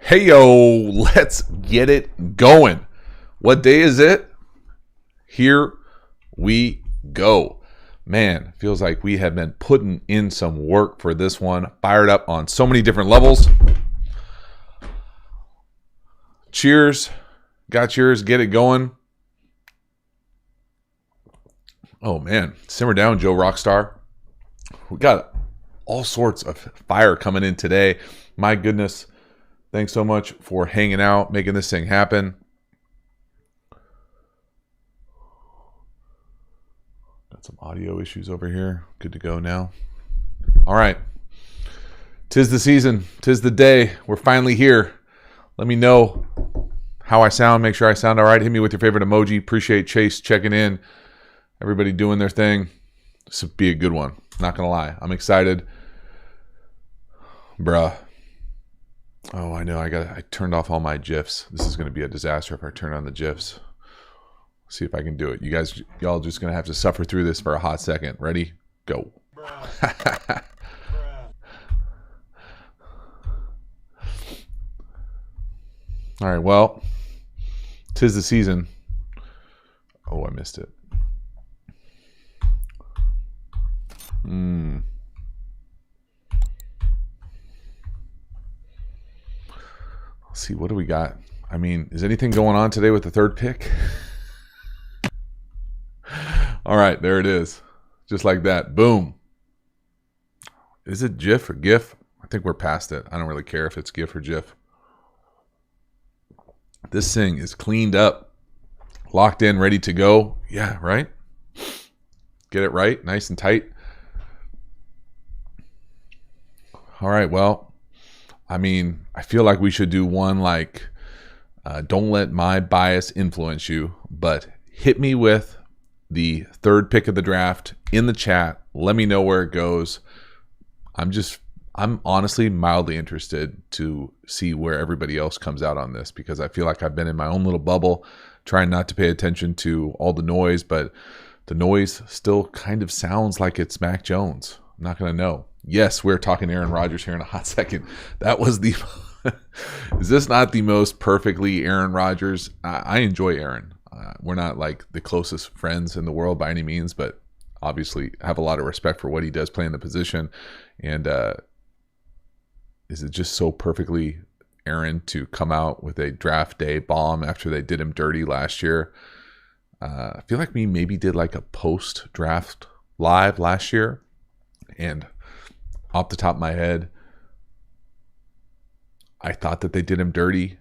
Hey, yo, let's get it going. What day is it? Here we go. Man, feels like we have been putting in some work for this one. Fired up on so many different levels. Cheers. Got yours. Get it going. Oh, man. Simmer down, Joe Rockstar. We got all sorts of fire coming in today. My goodness. Thanks so much for hanging out, making this thing happen. Got some audio issues over here. Good to go now. All right. 'Tis the season. 'Tis the day. We're finally here. Let me know how I sound. Make sure I sound all right. Hit me with your favorite emoji. Appreciate Chase checking in. Everybody doing their thing. This will be a good one. Not going to lie. I'm excited. Bruh. Oh, I know. I turned off all my GIFs. This is going to be a disaster if I turn on the GIFs. See if I can do it. Y'all just going to have to suffer through this for a hot second. Ready? Go. All right. Well, 'tis the season. Oh, I missed it. Let's see, what do we got? I mean, is anything going on today with the third pick? All right, there it is. Just like that. Boom. Is it GIF or GIF? I think we're past it. I don't really care if it's GIF or GIF. This thing is cleaned up, locked in, ready to go. Yeah, right? Get it right, nice and tight. All right, well, I mean, I feel like we should do one like, don't let my bias influence you, but hit me with the third pick of the draft in the chat. Let me know where it goes. I'm honestly mildly interested to see where everybody else comes out on this, because I feel like I've been in my own little bubble trying not to pay attention to all the noise, but the noise still kind of sounds like it's Mac Jones. I'm not going to know. Yes, we're talking Aaron Rodgers here in a hot second. That was the... Is this not the most perfectly Aaron Rodgers? I enjoy Aaron. We're not like the closest friends in the world by any means, but obviously have a lot of respect for what he does playing the position. And is it just so perfectly Aaron to come out with a draft day bomb after they did him dirty last year? I feel like we maybe did like a post-draft live last year, and off the top of my head, I thought that they did him dirty,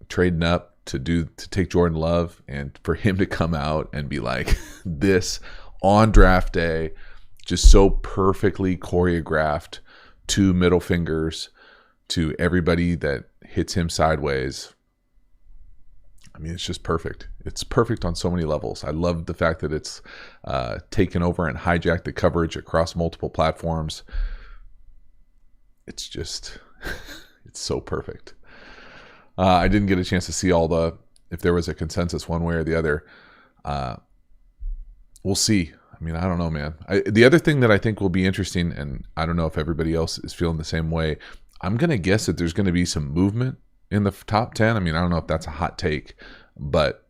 trading up to take Jordan Love, and for him to come out and be like this on draft day, just so perfectly choreographed, two middle fingers to everybody that hits him sideways. I mean, it's just perfect. It's perfect on so many levels. I love the fact that it's taken over and hijacked the coverage across multiple platforms. It's just, it's so perfect. I didn't get a chance to see if there was a consensus one way or the other. We'll see. I mean, I don't know, man. The other thing that I think will be interesting, and I don't know if everybody else is feeling the same way, I'm going to guess that there's going to be some movement in the top 10. I mean, I don't know if that's a hot take, but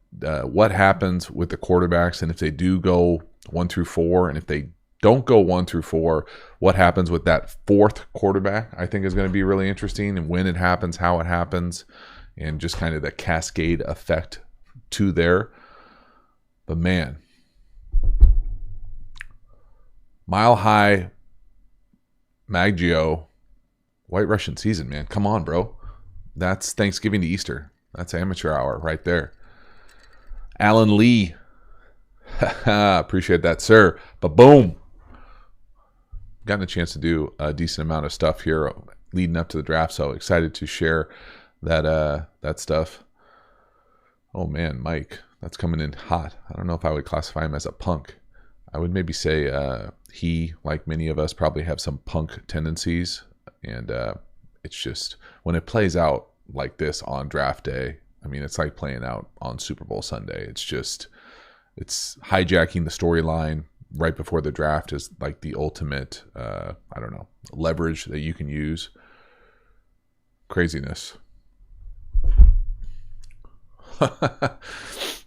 what happens with the quarterbacks, and if they do go 1 through 4, and if they don't go 1 through 4, what happens with that fourth quarterback, I think is going to be really interesting, and when it happens, how it happens, and just kind of the cascade effect to there. But man, Mile High Maggio, White Russian season, man. Come on, bro. That's Thanksgiving to Easter. That's amateur hour right there. Alan Lee. Appreciate that, sir. But boom. Gotten a chance to do a decent amount of stuff here leading up to the draft, so excited to share that stuff. Oh, man, Mike. That's coming in hot. I don't know if I would classify him as a punk. I would maybe say he, like many of us, probably have some punk tendencies, and it's just when it plays out like this on draft day, I mean, it's like playing out on Super Bowl Sunday. It's hijacking the storyline right before the draft is like the ultimate, leverage that you can use. Craziness.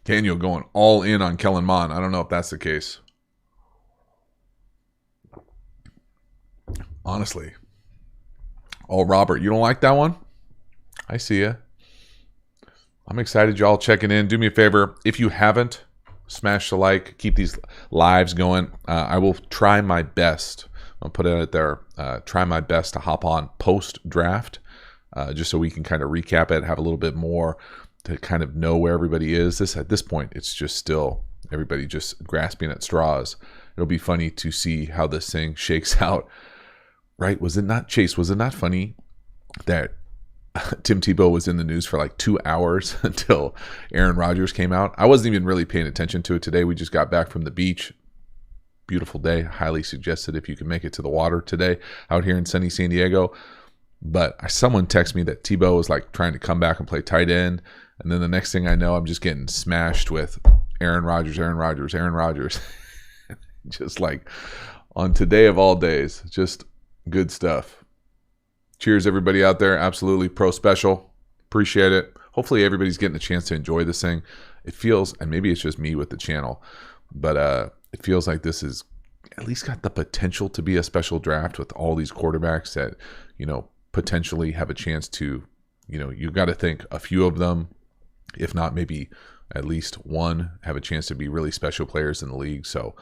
Daniel going all in on Kellen Mond. I don't know if that's the case. Honestly. Oh, Robert, you don't like that one? I see ya. I'm excited y'all checking in. Do me a favor. If you haven't, smash the like. Keep these lives going. I will try my best. I'll put it out there. Try my best to hop on post-draft just so we can kind of recap it, have a little bit more to kind of know where everybody is. At this point, it's just still everybody just grasping at straws. It'll be funny to see how this thing shakes out. Right? Was it not, Chase, was it not funny that Tim Tebow was in the news for like 2 hours until Aaron Rodgers came out? I wasn't even really paying attention to it today. We just got back from the beach. Beautiful day. Highly suggested if you can make it to the water today out here in sunny San Diego. But someone texted me that Tebow was like trying to come back and play tight end. And then the next thing I know, I'm just getting smashed with Aaron Rodgers. Just like on today of all days, just good stuff. Cheers, everybody out there. Absolutely pro special. Appreciate it. Hopefully everybody's getting a chance to enjoy this thing. It feels, and maybe it's just me with the channel, but it feels like this is at least got the potential to be a special draft with all these quarterbacks that, potentially have a chance to, you got to think a few of them, if not maybe at least one, have a chance to be really special players in the league. So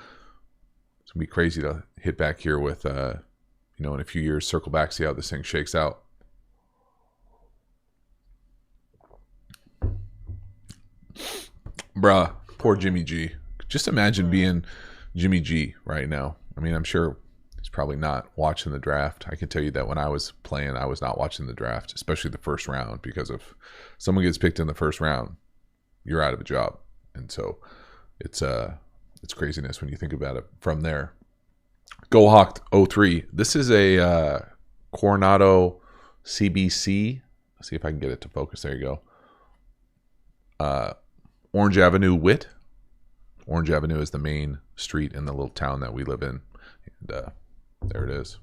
it's going to be crazy to hit back here with, in a few years, circle back, see how this thing shakes out. Bruh, poor Jimmy G. Just imagine being Jimmy G right now. I mean, I'm sure he's probably not watching the draft. I can tell you that when I was playing, I was not watching the draft, especially the first round, because if someone gets picked in the first round, you're out of a job. And so it's craziness when you think about it from there. Go Hawk 03. This is a Coronado CBC. Let's see if I can get it to focus. There you go. Orange Avenue Wit. Orange Avenue is the main street in the little town that we live in. And there it is.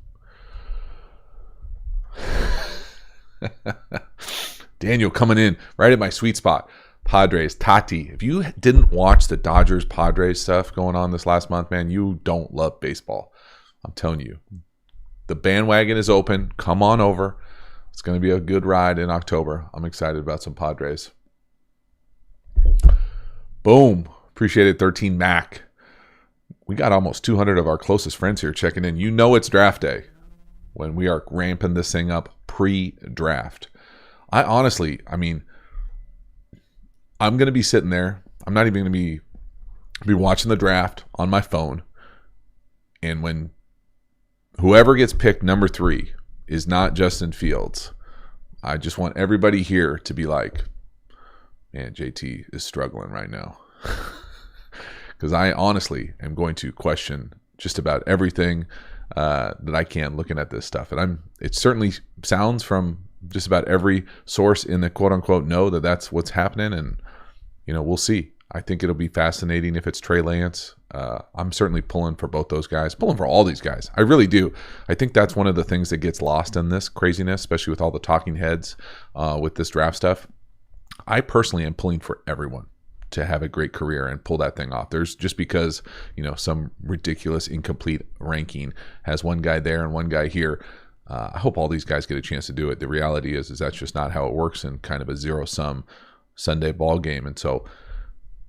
Daniel coming in right at my sweet spot. Padres, Tati. If you didn't watch the Dodgers Padres stuff going on this last month, man, you don't love baseball. I'm telling you. The bandwagon is open. Come on over. It's going to be a good ride in October. I'm excited about some Padres. Boom. Appreciate it, 13 Mac. We got almost 200 of our closest friends here checking in. You know it's draft day when we are ramping this thing up pre-draft. I'm going to be sitting there. I'm not even going to be watching the draft on my phone. And when whoever gets picked number 3 is not Justin Fields, I just want everybody here to be like, man, JT is struggling right now. Because I honestly am going to question just about everything that I can looking at this stuff. And it certainly sounds from just about every source in the quote unquote know that that's what's happening. And, we'll see. I think it'll be fascinating if it's Trey Lance. I'm certainly pulling for both those guys, pulling for all these guys. I really do. I think that's one of the things that gets lost in this craziness, especially with all the talking heads with this draft stuff. I personally am pulling for everyone to have a great career and pull that thing off. There's just because, some ridiculous incomplete ranking has one guy there and one guy here. I hope all these guys get a chance to do it. The reality is that's just not how it works in kind of a zero-sum Sunday ball game. And so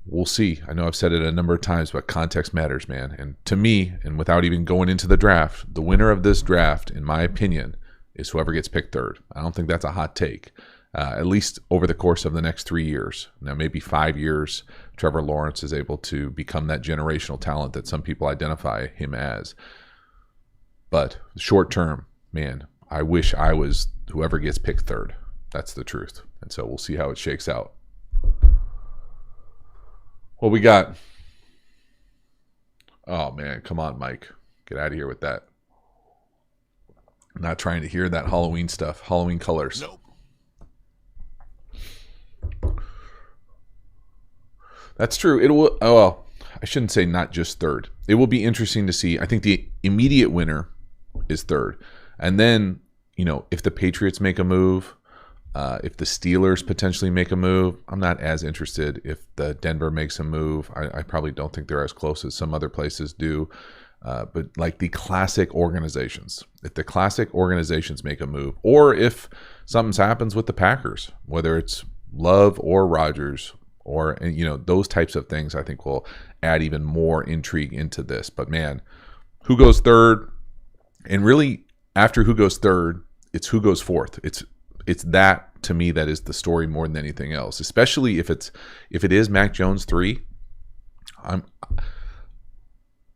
we'll see. I know I've said it a number of times, but context matters, man. And to me, and without even going into the draft, the winner of this draft, in my opinion, is whoever gets picked third. I don't think that's a hot take. At least over the course of the next 3 years. Now, maybe 5 years, Trevor Lawrence is able to become that generational talent that some people identify him as. But short term, man, I wish I was whoever gets picked third. That's the truth. And so we'll see how it shakes out. What we got? Oh, man, come on, Mike. Get out of here with that. I'm not trying to hear that Halloween stuff. Halloween colors. Nope. That's true. It will. Oh, well, I shouldn't say not just third. It will be interesting to see. I think the immediate winner is third. And then, if the Patriots make a move, If the Steelers potentially make a move, I'm not as interested. If the Denver makes a move, I probably don't think they're as close as some other places do. But like the classic organizations, if the classic organizations make a move, or if something happens with the Packers, whether it's Love or Rodgers, or those types of things, I think will add even more intrigue into this. But man, who goes third? And really, after who goes third, it's who goes fourth. It's that, to me, that is the story more than anything else. Especially if it is Mac Jones 3.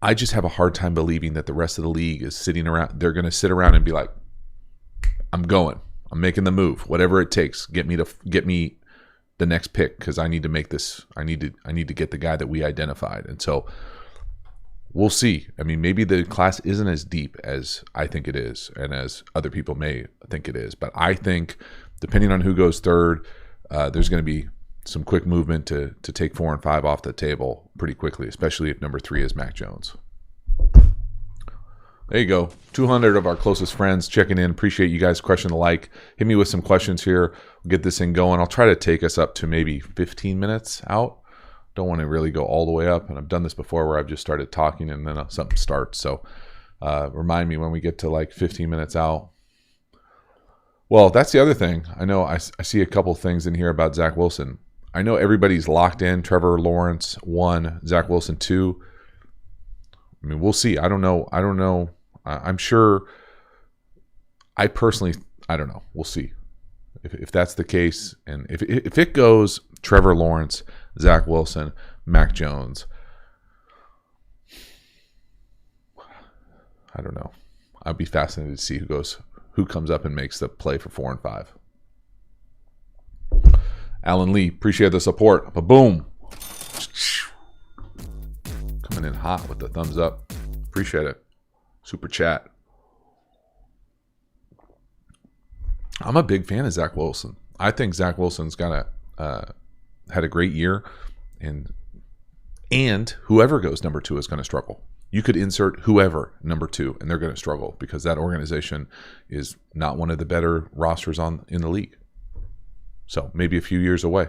I just have a hard time believing that the rest of the league is sitting around. They're going to sit around and be like, I'm going. I'm making the move. Whatever it takes, get me the next pick, because I need to make this. I need to get the guy that we identified. And so we'll see. I mean, maybe the class isn't as deep as I think it is, and as other people may think it is. But I think, depending on who goes third, there's going to be some quick movement to take 4 and 5 off the table pretty quickly, especially if number 3 is Mac Jones. There you go. 200 of our closest friends checking in. Appreciate you guys crushing the like. Hit me with some questions here. We'll get this thing going. I'll try to take us up to maybe 15 minutes out. Don't want to really go all the way up. And I've done this before where I've just started talking and then something starts. So remind me when we get to like 15 minutes out. Well, that's the other thing. I know I see a couple things in here about Zach Wilson. I know everybody's locked in. Trevor Lawrence 1, Zach Wilson 2. I mean, we'll see. I don't know. I'm sure. I personally, I don't know. We'll see if that's the case. And if it goes Trevor Lawrence, Zach Wilson, Mac Jones, I don't know. I'd be fascinated to see who comes up and makes the play for 4 and 5. Alan Lee, appreciate the support. Boom. Coming in hot with the thumbs up. Appreciate it. Super chat. I'm a big fan of Zach Wilson. I think Zach Wilson's had a great year, and whoever goes number 2 is going to struggle. You could insert whoever number 2, and they're going to struggle because that organization is not one of the better rosters in the league. So maybe a few years away.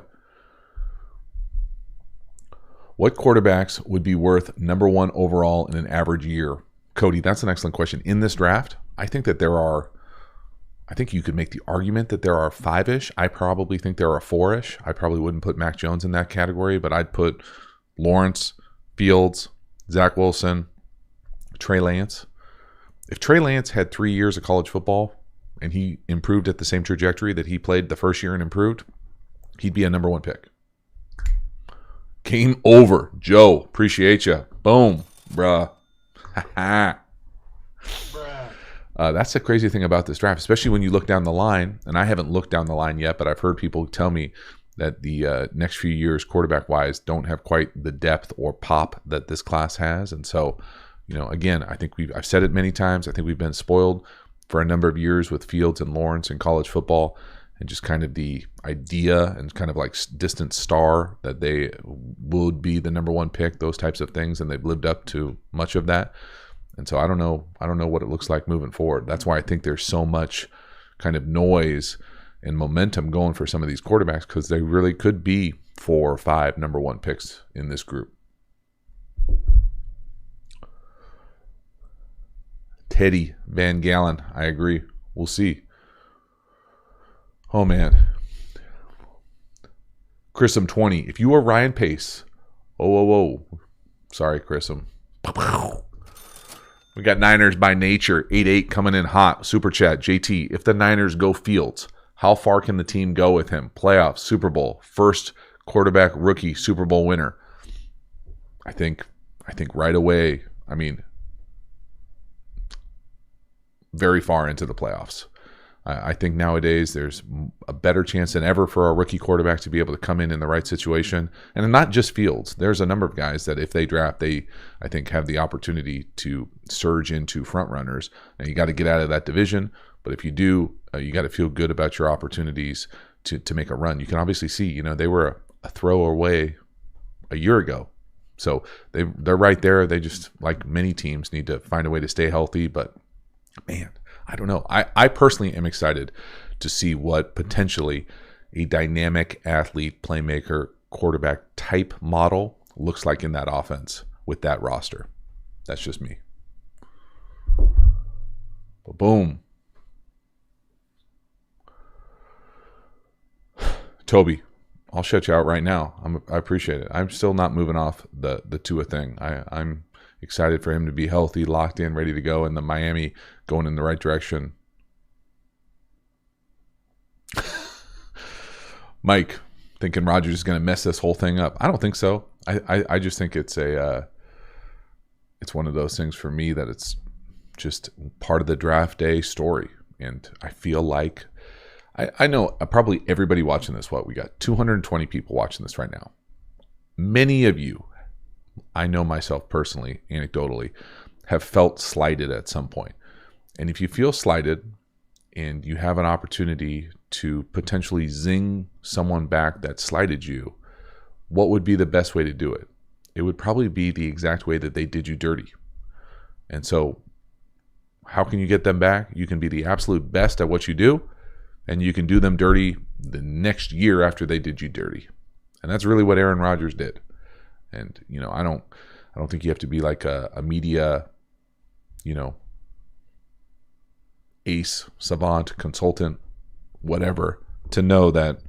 What quarterbacks would be worth number 1 overall in an average year? Cody, that's an excellent question. In this draft, I think you could make the argument that there are 5-ish. I probably think there are 4-ish. I probably wouldn't put Mac Jones in that category, but I'd put Lawrence, Fields, Zach Wilson, Trey Lance. If Trey Lance had 3 years of college football and he improved at the same trajectory that he played the first year and improved, he'd be a number 1 pick. Game over. Joe, appreciate you. Boom, bruh. That's the crazy thing about this draft, especially when you look down the line. And I haven't looked down the line yet, but I've heard people tell me that the next few years, quarterback-wise, don't have quite the depth or pop that this class has. And so, again, I think I've said it many times. I think we've been spoiled for a number of years with Fields and Lawrence in college football, and just kind of the idea and kind of like distant star that they would be the number 1 pick, those types of things, and they've lived up to much of that. And so I don't know what it looks like moving forward. That's why I think there's so much kind of noise and momentum going for some of these quarterbacks, because they really could be 4 or 5 number 1 picks in this group. Teddy Van Galen, I agree. We'll see. Oh, man. Chrisum 20. If you are Ryan Pace. Oh. Sorry, Chrisum. We got Niners by nature. 8-8 coming in hot. Super chat. JT, if the Niners go Fields, how far can the team go with him? Playoffs, Super Bowl, first quarterback rookie Super Bowl winner. I think right away, very far into the playoffs. I think nowadays there's a better chance than ever for a rookie quarterback to be able to come in the right situation. And not just Fields. There's a number of guys that if they draft, I think have the opportunity to surge into front runners. Now you got to get out of that division. But if you do, you got to feel good about your opportunities to make a run. You can obviously see, they were a throw away a year ago. So they're right there. They just, like many teams, need to find a way to stay healthy. But man, I don't know. I personally am excited to see what potentially a dynamic athlete, playmaker, quarterback type model looks like in that offense with that roster. That's just me. But boom. Toby, I'll shut you out right now. I appreciate it. I'm still not moving off the Tua thing. I'm excited for him to be healthy, locked in, ready to go, and the Miami going in the right direction. Mike, thinking Rodgers is going to mess this whole thing up. I don't think so. I just think it's one of those things for me that it's just part of the draft day story. And I feel like I know probably everybody watching this, we got 220 people watching this right now. Many of you, I know myself personally, anecdotally, have felt slighted at some point. And if you feel slighted and you have an opportunity to potentially zing someone back that slighted you, what would be the best way to do it? It would probably be the exact way that they did you dirty. And so how can you get them back? You can be the absolute best at what you do, and you can do them dirty the next year after they did you dirty. And that's really what Aaron Rodgers did. And, I don't think you have to be like a media, ace, savant, consultant, whatever, to know that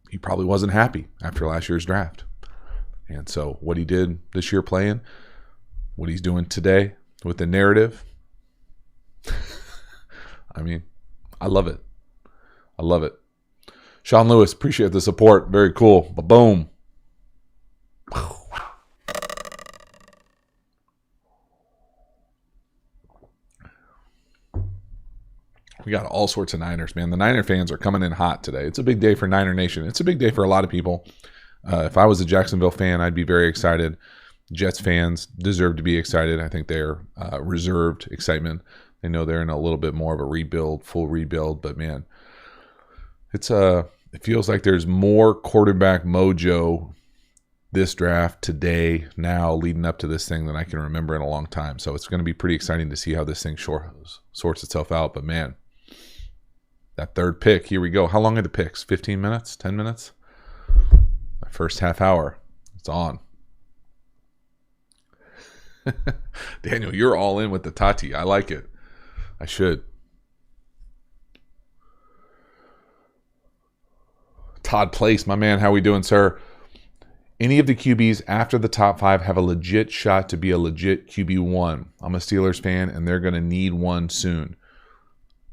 he probably wasn't happy after last year's draft. And so what he did this year playing, what he's doing today with the narrative, I love it. I love it. Sean Lewis, appreciate the support. Very cool. Boom. We got all sorts of Niners, man. The Niner fans are coming in hot today. It's a big day for Niner Nation. It's a big day for a lot of people. If I was a Jacksonville fan, I'd be very excited. Jets fans deserve to be excited. I think they're reserved excitement. They know they're in a little bit more of a rebuild, full rebuild. But, man, it feels like there's more quarterback mojo this draft today, now, leading up to this thing than I can remember in a long time. So it's going to be pretty exciting to see how this thing sorts itself out. But, man, that third pick, here we go. How long are the picks? 15 minutes? 10 minutes? My first half hour. It's on. Daniel, you're all in with the Tati. I like it. I should. Todd Place, my man, how we doing, sir? Any of the QBs after the top 5 have a legit shot to be a legit QB1. I'm a Steelers fan, and they're going to need one soon.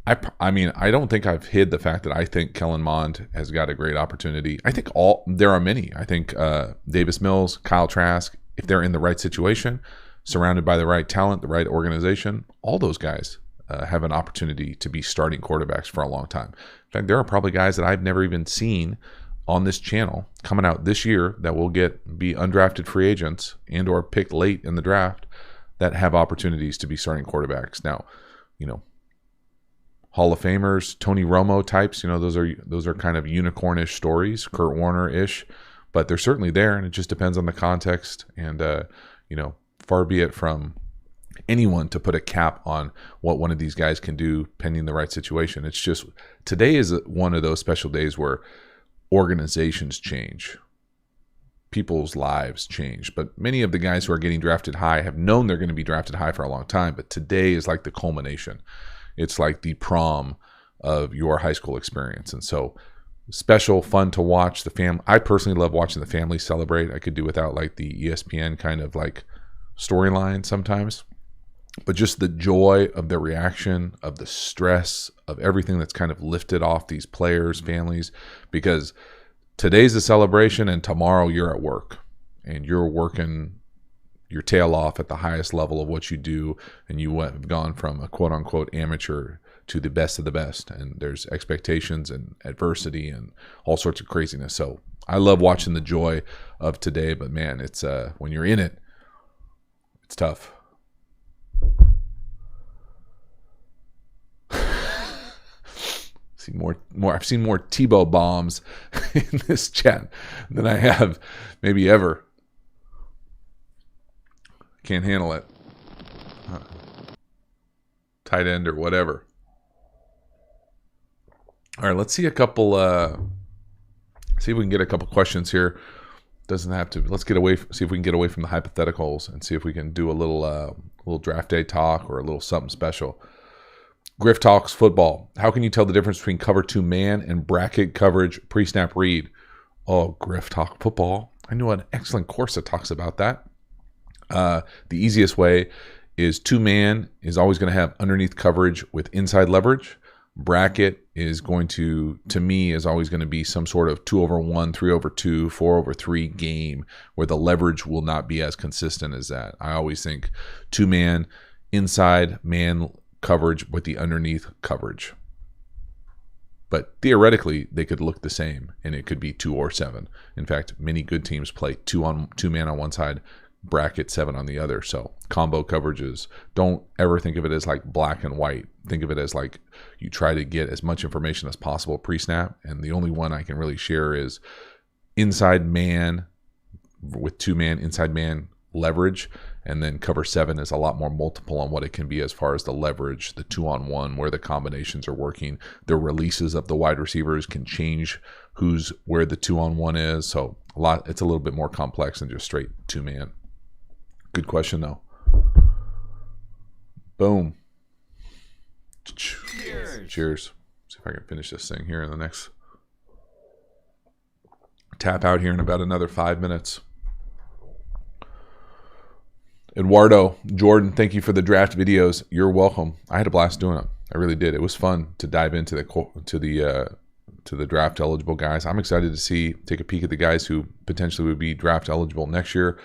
I don't think I've hid the fact that I think Kellen Mond has got a great opportunity. I think there are many. I think Davis Mills, Kyle Trask, if they're in the right situation, surrounded by the right talent, the right organization, all those guys have an opportunity to be starting quarterbacks for a long time. In fact, there are probably guys that I've never even seen on this channel coming out this year that will be undrafted free agents and or picked late in the draft that have opportunities to be starting quarterbacks. Now, Hall of Famers, Tony Romo types, those are kind of unicornish stories, Kurt Warner-ish, but they're certainly there, and it just depends on the context. And far be it from anyone to put a cap on what one of these guys can do pending the right situation. It's just today is one of those special days where organizations change, people's lives change. But many of the guys who are getting drafted high have known they're going to be drafted high for a long time. But today is like the culmination. It's like the prom of your high school experience. And so special, fun to watch the family. I personally love watching the family celebrate. I could do without like the ESPN kind of like storyline sometimes. But just the joy of the reaction, of the stress, of everything that's kind of lifted off these players, families, because today's a celebration and tomorrow you're at work and you're working your tail off at the highest level of what you do, and you have gone from a quote-unquote amateur to the best of the best, and there's expectations and adversity and all sorts of craziness. So I love watching the joy of today, but man, it's when you're in it, it's tough. I've seen more Tebow bombs in this chat than I have maybe ever. Can't handle it. Tight end or whatever. All right, let's see a couple. See if we can get a couple questions here. Doesn't have to. Let's get away. See if we can get away from the hypotheticals and see if we can do a little draft day talk or a little something special. Griff Talks Football. How can you tell the difference between cover 2 man and bracket coverage pre-snap read? Oh, Griff Talk Football. I know an excellent course that talks about that. The easiest way is 2 man is always going to have underneath coverage with inside leverage. Bracket is going to me, is always going to be some sort of 2/1, 3/2, 4/3 game where the leverage will not be as consistent as that. I always think 2 man, inside man coverage with the underneath coverage. But theoretically, they could look the same, and it could be 2 or 7. In fact, many good teams play 2 man on one side, bracket 7 on the other. So combo coverages, don't ever think of it as like black and white. Think of it as like you try to get as much information as possible pre-snap. And the only one I can really share is inside man with 2 man, inside man leverage. And then cover 7 is a lot more multiple on what it can be as far as the leverage, the 2-on-1, where the combinations are working. The releases of the wide receivers can change where the 2-on-1 is. So it's a little bit more complex than just straight 2 man. Good question, though. Boom. Cheers. See if I can finish this thing here in the next. Tap out here in about another 5 minutes. Eduardo, Jordan, thank you for the draft videos. You're welcome. I had a blast doing them. I really did. It was fun to dive into the draft eligible guys. I'm excited to take a peek at the guys who potentially would be draft eligible next year.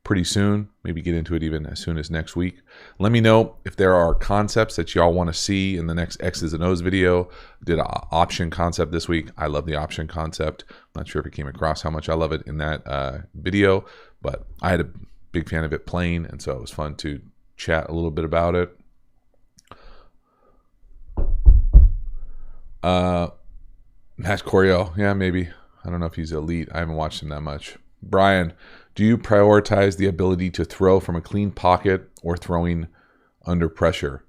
Pretty soon, maybe get into it even as soon as next week. Let me know if there are concepts that y'all want to see in the next X's and O's video. Did an option concept this week. I love the option concept. I'm not sure if it came across how much I love it in that video, but I had a big fan of it playing, and so it was fun to chat a little bit about it. Matt Coryell, yeah, maybe. I don't know if he's elite. I haven't watched him that much. Brian, do you prioritize the ability to throw from a clean pocket or throwing under pressure?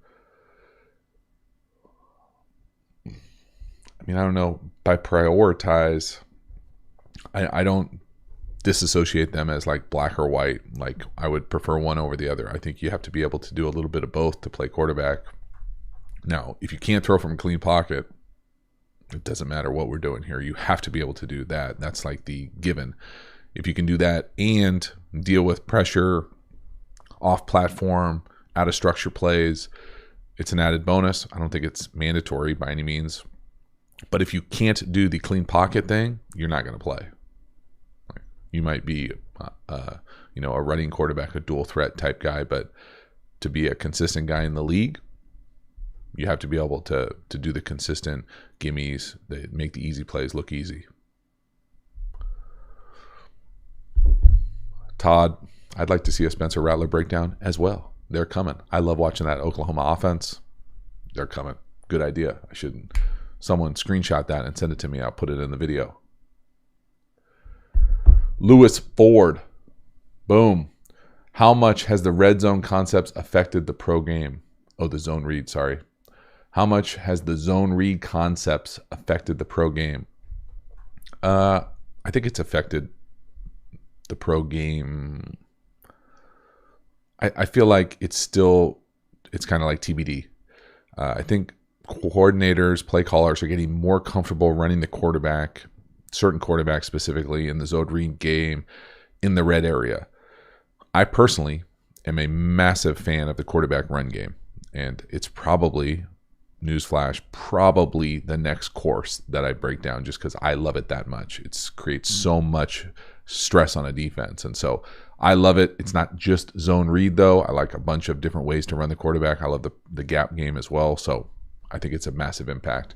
I mean, I don't know. By prioritize, I don't disassociate them as like black or white. Like I would prefer one over the other. I think you have to be able to do a little bit of both to play quarterback. Now, if you can't throw from a clean pocket, it doesn't matter what we're doing here. You have to be able to do that. That's like the given. If you can do that and deal with pressure, off platform, out of structure plays, it's an added bonus. I don't think it's mandatory by any means. But if you can't do the clean pocket thing, you're not going to play. You might be, a running quarterback, a dual threat type guy, but to be a consistent guy in the league, you have to be able to do the consistent gimmies that make the easy plays look easy. Todd, I'd like to see a Spencer Rattler breakdown as well. They're coming. I love watching that Oklahoma offense. They're coming. Good idea. Someone screenshot that and send it to me. I'll put it in the video. Lewis Ford. Boom. How much has the red zone concepts affected the pro game? Oh, the zone read, sorry. How much has the zone read concepts affected the pro game? I think it's affected the pro game. I feel like it's kind of like TBD. I think coordinators, play callers are getting more comfortable running the quarterback, certain quarterbacks specifically in the zone read game in the red area. I personally am a massive fan of the quarterback run game, and it's probably, newsflash, probably the next course that I break down just because I love it that much. It creates so much stress on a defense, and so I love it. It's not just zone read, though. I like a bunch of different ways to run the quarterback. I love the gap game as well, so I think it's a massive impact.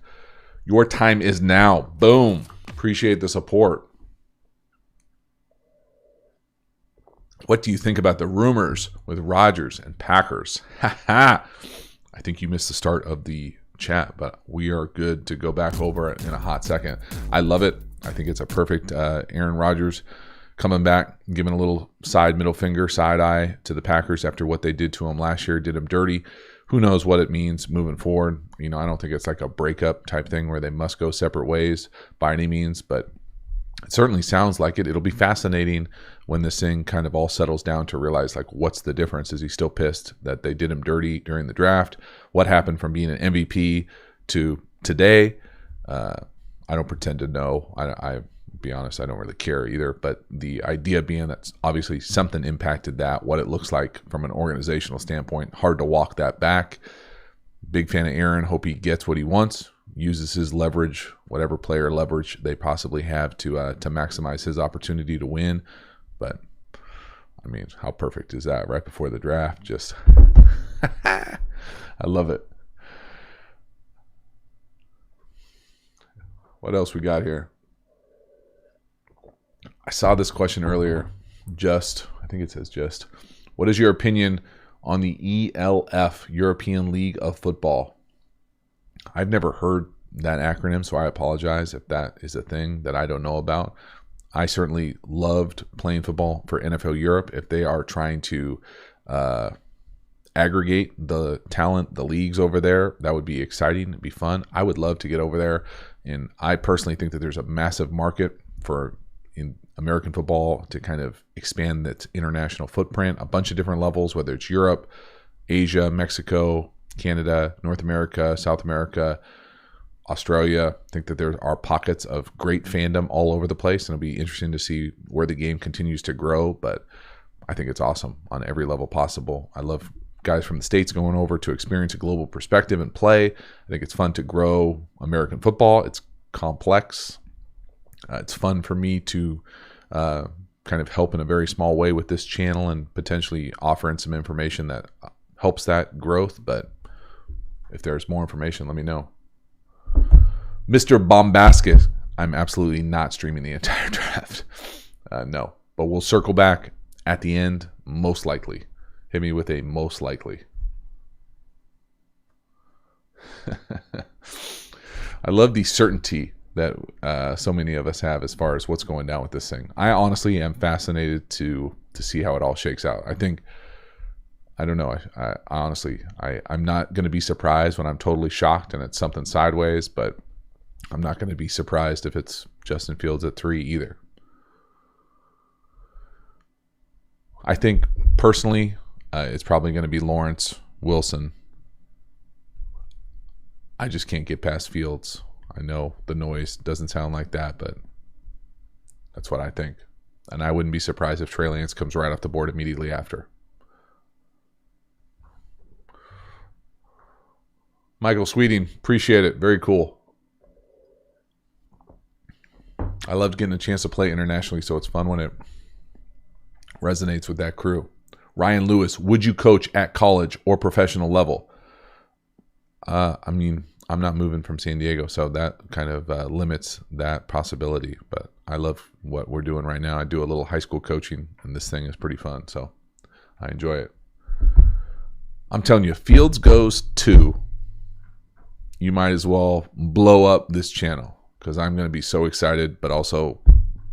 Your time is now. Boom. Appreciate the support. What do you think about the rumors with Rodgers and Packers? I think you missed the start of the chat, but we are good to go back over it in a hot second. I love it. I think it's a perfect Aaron Rodgers coming back, giving a little middle finger, side eye to the Packers after what they did to him last year, did him dirty. who knows what it means moving forward. I don't think it's like a breakup type thing where they must go separate ways by any means, but it certainly sounds like it. It'll be fascinating when this thing kind of all settles down to realize, like, what's the difference? Is he still pissed that they did him dirty during the draft? What happened from being an MVP to today? I don't pretend to know. I be honest, I don't really care either. But the idea being that obviously something impacted that, what it looks like from an organizational standpoint, hard to walk that back. Big fan of Aaron. Hope he gets what he wants, uses his leverage, whatever player leverage they possibly have to maximize his opportunity to win. But I mean, how perfect is that right before the draft? Just I love it. What else we got here? I saw this question earlier. I think it says just. What is your opinion on the ELF, European League of Football? I've never heard that acronym, so I apologize if that is a thing that I don't know about. I certainly loved playing football for NFL Europe. If they are trying to aggregate the talent, the leagues over there, that would be exciting. It'd be fun. I would love to get over there. And I personally think that there's a massive market for in American football to kind of expand its international footprint, a bunch of different levels, whether it's Europe, Asia, Mexico, Canada, North America, South America, Australia. I think that there are pockets of great fandom all over the place, and it'll be interesting to see where the game continues to grow, but I think it's awesome on every level possible. I love guys from the States going over to experience a global perspective and play. I think it's fun to grow American football. It's complex. It's fun for me to kind of help in a very small way with this channel and potentially offer in some information that helps that growth. But if there's more information, let me know. Mr. Bombasket, I'm absolutely not streaming the entire draft. No, but we'll circle back at the end, most likely. Hit me with a most likely. I love the certainty that so many of us have as far as what's going down with this thing. I honestly am fascinated to see how it all shakes out. I don't know. I honestly, I'm not going to be surprised when I'm totally shocked and it's something sideways, but I'm not going to be surprised if it's Justin Fields at 3 either. I think personally, it's probably going to be Lawrence Wilson. I just can't get past Fields. I know the noise doesn't sound like that, but that's what I think. And I wouldn't be surprised if Trey Lance comes right off the board immediately after. Michael Sweeting, appreciate it. Very cool. I loved getting a chance to play internationally, so it's fun when it resonates with that crew. Ryan Lewis, would you coach at college or professional level? I mean, I'm not moving from San Diego, so that kind of limits that possibility. But I love what we're doing right now. I do a little high school coaching, and this thing is pretty fun, so I enjoy it. I'm telling you, if Fields goes 2, you might as well blow up this channel because I'm going to be so excited, but also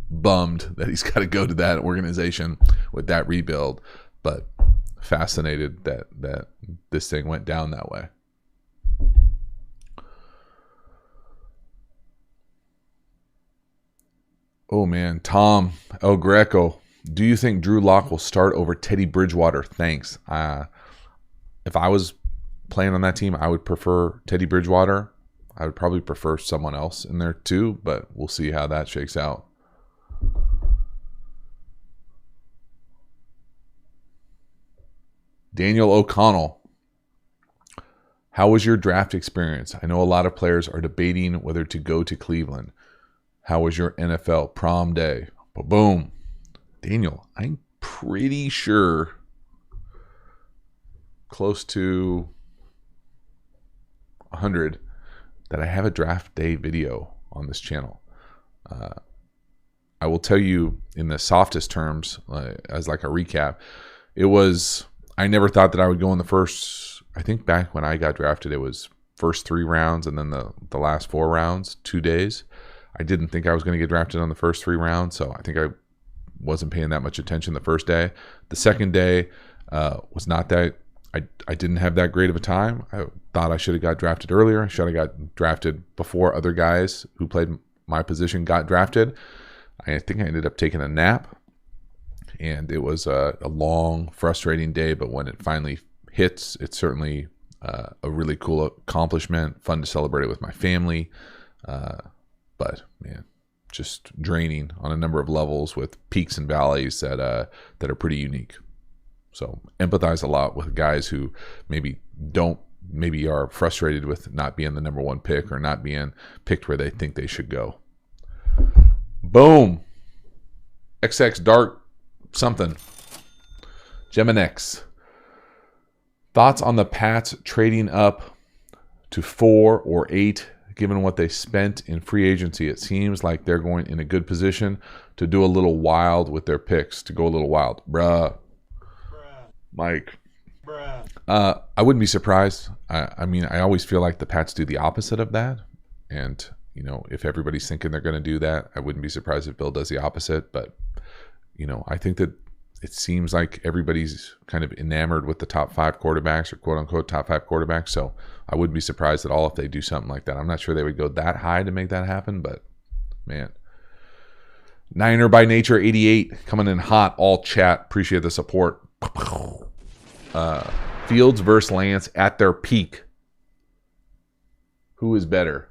bummed that he's got to go to that organization with that rebuild, but fascinated that this thing went down that way. Oh man, Tom El Greco, do you think Drew Lock will start over Teddy Bridgewater? Thanks. If I was playing on that team, I would prefer Teddy Bridgewater. I would probably prefer someone else in there too, but we'll see how that shakes out. Daniel O'Connell, how was your draft experience? I know a lot of players are debating whether to go to Cleveland. How was your NFL prom day? Boom. Daniel, I'm pretty sure close to 100 that I have a draft day video on this channel. I will tell you in the softest terms, as like a recap, it was, I never thought that I would go in the first, I think back when I got drafted, it was first 3 rounds and then the last 4 rounds, 2 days. I didn't think I was going to get drafted on the first 3 rounds, so I think I wasn't paying that much attention the first day. The second day was not that I didn't have that great of a time. I thought I should have got drafted earlier. I should have got drafted before other guys who played my position got drafted. I think I ended up taking a nap, and it was a long, frustrating day. But when it finally hits, it's certainly a really cool accomplishment, fun to celebrate it with my family. But man, just draining on a number of levels with peaks and valleys that are pretty unique. So empathize a lot with guys who maybe are frustrated with not being the number one pick or not being picked where they think they should go. Boom. XX Dark something. Geminex. Thoughts on the Pats trading up to 4 or 8, given what they spent in free agency? It seems like they're going in a good position to do a little wild with their picks, to go a little wild. Bruh. Mike. I wouldn't be surprised. I mean, I always feel like the Pats do the opposite of that. And, you know, if everybody's thinking they're going to do that, I wouldn't be surprised if Bill does the opposite. But, you know, I think that it seems like everybody's kind of enamored with the top 5 quarterbacks or quote unquote top 5 quarterbacks. So I wouldn't be surprised at all if they do something like that. I'm not sure they would go that high to make that happen, but man. Niner by Nature 88 coming in hot, all chat. Appreciate the support. Fields versus Lance at their peak. Who is better?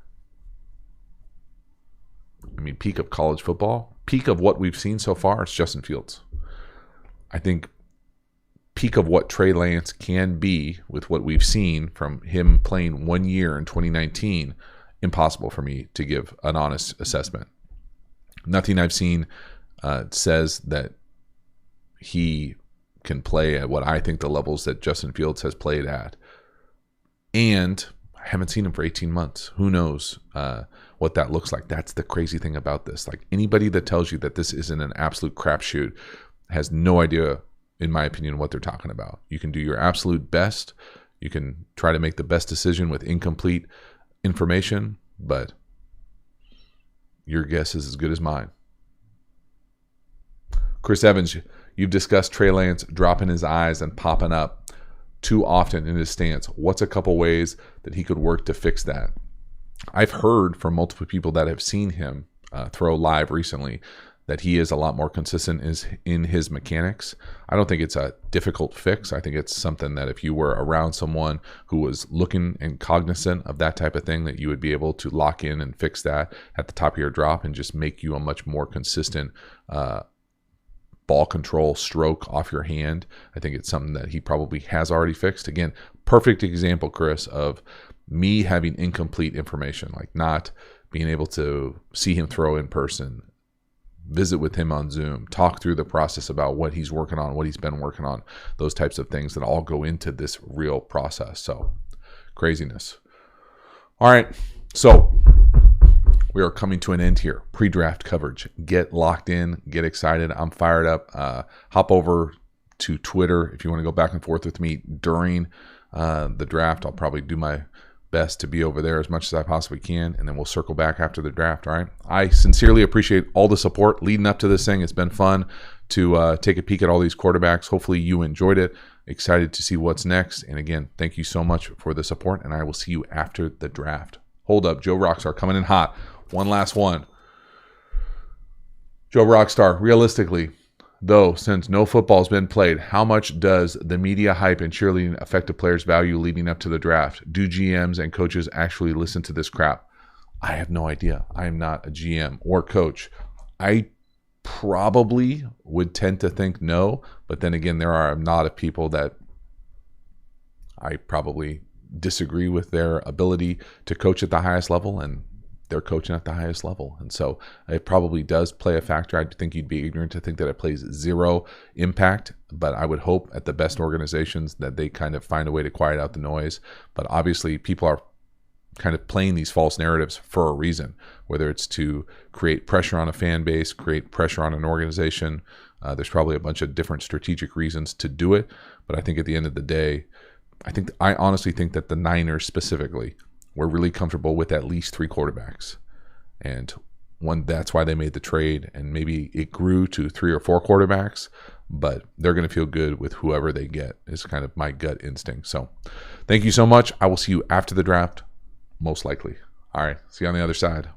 I mean, peak of college football, peak of what we've seen so far, it's Justin Fields. I think peak of what Trey Lance can be with what we've seen from him playing 1 year in 2019, impossible for me to give an honest assessment. Nothing I've seen says that he can play at what I think the levels that Justin Fields has played at. And I haven't seen him for 18 months. Who knows what that looks like? That's the crazy thing about this. Like, anybody that tells you that this isn't an absolute crapshoot has no idea, in my opinion, what they're talking about. You can do your absolute best. You can try to make the best decision with incomplete information, but your guess is as good as mine. Chris Evans, you've discussed Trey Lance dropping his eyes and popping up too often in his stance. What's a couple ways that he could work to fix that? I've heard from multiple people that have seen him throw live recently that he is a lot more consistent in his mechanics. I don't think it's a difficult fix. I think it's something that if you were around someone who was looking and cognizant of that type of thing, that you would be able to lock in and fix that at the top of your drop and just make you a much more consistent ball control stroke off your hand. I think it's something that he probably has already fixed. Again, perfect example, Chris, of me having incomplete information, like not being able to see him throw in person, visit with him on Zoom, talk through the process about what he's working on, what he's been working on, those types of things that all go into this real process. So craziness. All right. So we are coming to an end here. Pre-draft coverage. Get locked in. Get excited. I'm fired up. Hop over to Twitter if you want to go back and forth with me during the draft. I'll probably do my best to be over there as much as I possibly can, and then we'll circle back after the draft. All right. I sincerely appreciate all the support leading up to this thing. It's been fun to take a peek at all these quarterbacks. Hopefully you enjoyed it. Excited to see what's next. And again, thank you so much for the support, and I will see you after the draft. Hold up. Joe Rockstar coming in hot. One last one. Joe Rockstar, realistically, though, since no football has been played, how much does the media hype and cheerleading affect a player's value leading up to the draft? Do GMs and coaches actually listen to this crap? I have no idea. I am not a GM or coach. I probably would tend to think no, but then again, there are a lot of people that I probably disagree with their ability to coach at the highest level, and they're coaching at the highest level. And so it probably does play a factor. I think you'd be ignorant to think that it plays zero impact, but I would hope at the best organizations that they kind of find a way to quiet out the noise. But obviously people are kind of playing these false narratives for a reason, whether it's to create pressure on a fan base, create pressure on an organization. There's probably a bunch of different strategic reasons to do it. But I think at the end of the day, I honestly think that the Niners specifically were really comfortable with at least 3 quarterbacks. And that's why they made the trade, and maybe it grew to 3 or 4 quarterbacks. but they're going to feel good with whoever they get. Is kind of my gut instinct. So thank you so much. I will see you after the draft, most likely. All right. See you on the other side.